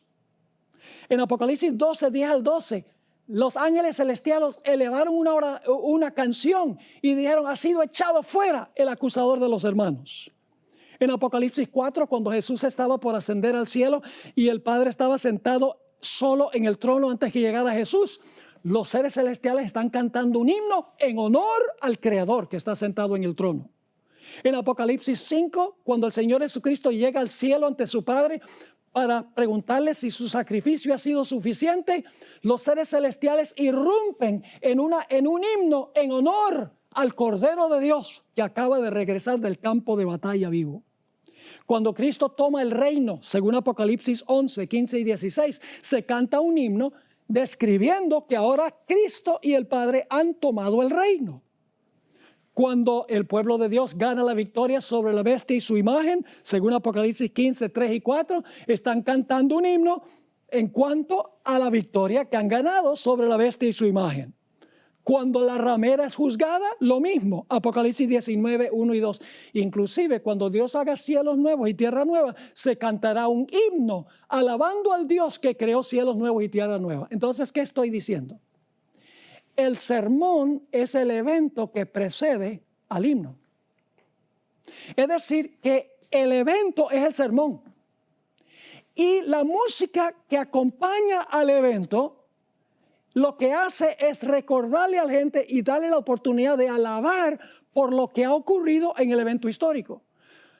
Speaker 1: en Apocalipsis 12, 10 al 12, los ángeles celestiales elevaron una canción y dijeron, ha sido echado fuera el acusador de los hermanos. En Apocalipsis 4, cuando Jesús estaba por ascender al cielo y el Padre estaba sentado solo en el trono antes que llegara Jesús, los seres celestiales están cantando un himno en honor al Creador que está sentado en el trono. En Apocalipsis 5, cuando el Señor Jesucristo llega al cielo ante su Padre para preguntarle si su sacrificio ha sido suficiente, los seres celestiales irrumpen en un himno en honor al Cordero de Dios que acaba de regresar del campo de batalla vivo. Cuando Cristo toma el reino, según Apocalipsis 11, 15 y 16, se canta un himno describiendo que ahora Cristo y el Padre han tomado el reino. Cuando el pueblo de Dios gana la victoria sobre la bestia y su imagen, según Apocalipsis 15, 3 y 4, están cantando un himno en cuanto a la victoria que han ganado sobre la bestia y su imagen. Cuando la ramera es juzgada, lo mismo, Apocalipsis 19, 1 y 2. Inclusive cuando Dios haga cielos nuevos y tierra nueva, se cantará un himno alabando al Dios que creó cielos nuevos y tierra nueva. Entonces, ¿qué estoy diciendo? El sermón es el evento que precede al himno. Es decir, que el evento es el sermón. Y la música que acompaña al evento, lo que hace es recordarle a la gente y darle la oportunidad de alabar por lo que ha ocurrido en el evento histórico.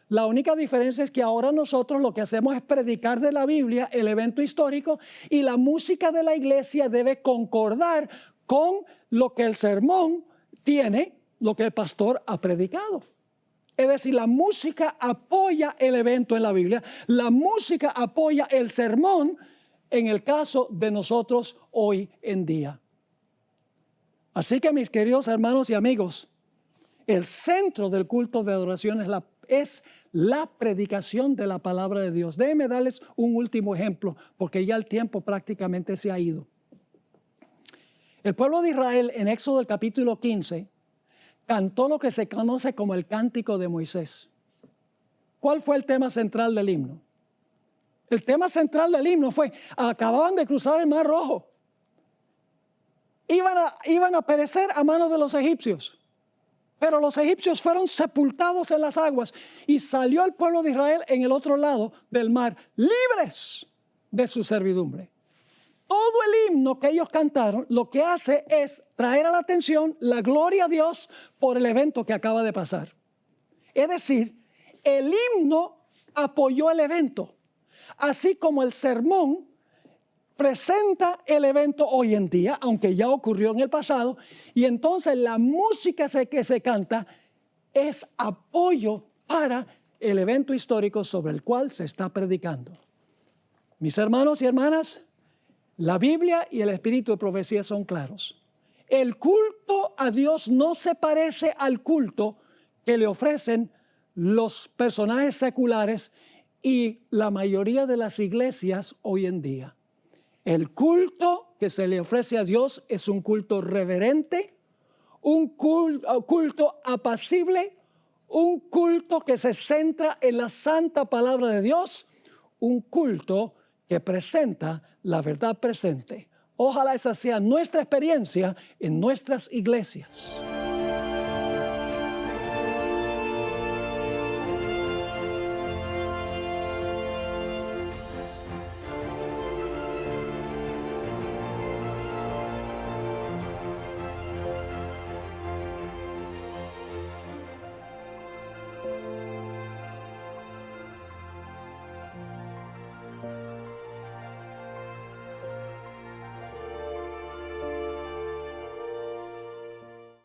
Speaker 1: La única diferencia es que ahora nosotros lo que hacemos es predicar de la Biblia el evento histórico y la música de la iglesia debe concordar con lo que el sermón tiene, lo que el pastor ha predicado. Es decir, la música apoya el evento en la Biblia, la música apoya el sermón en el caso de nosotros hoy en día. Así que, mis queridos hermanos y amigos, el centro del culto de adoración es la predicación de la palabra de Dios. Déjenme darles un último ejemplo, porque ya el tiempo prácticamente se ha ido. El pueblo de Israel en Éxodo el capítulo 15 cantó lo que se conoce como el Cántico de Moisés. ¿Cuál fue el tema central del himno? El tema central del himno fue, acababan de cruzar el Mar Rojo. Iban a perecer a manos de los egipcios. Pero los egipcios fueron sepultados en las aguas y salió el pueblo de Israel en el otro lado del mar, libres de su servidumbre. Todo el himno que ellos cantaron lo que hace es traer a la atención la gloria a Dios por el evento que acaba de pasar. Es decir, el himno apoyó el evento, así como el sermón presenta el evento hoy en día, aunque ya ocurrió en el pasado, y entonces la música que se canta es apoyo para el evento histórico sobre el cual se está predicando. Mis hermanos y hermanas, la Biblia y el espíritu de profecía son claros. El culto a Dios no se parece al culto que le ofrecen los personajes seculares y la mayoría de las iglesias hoy en día. El culto que se le ofrece a Dios es un culto reverente, un culto apacible, un culto que se centra en la santa palabra de Dios, un culto que presenta la verdad presente. Ojalá esa sea nuestra experiencia en nuestras iglesias.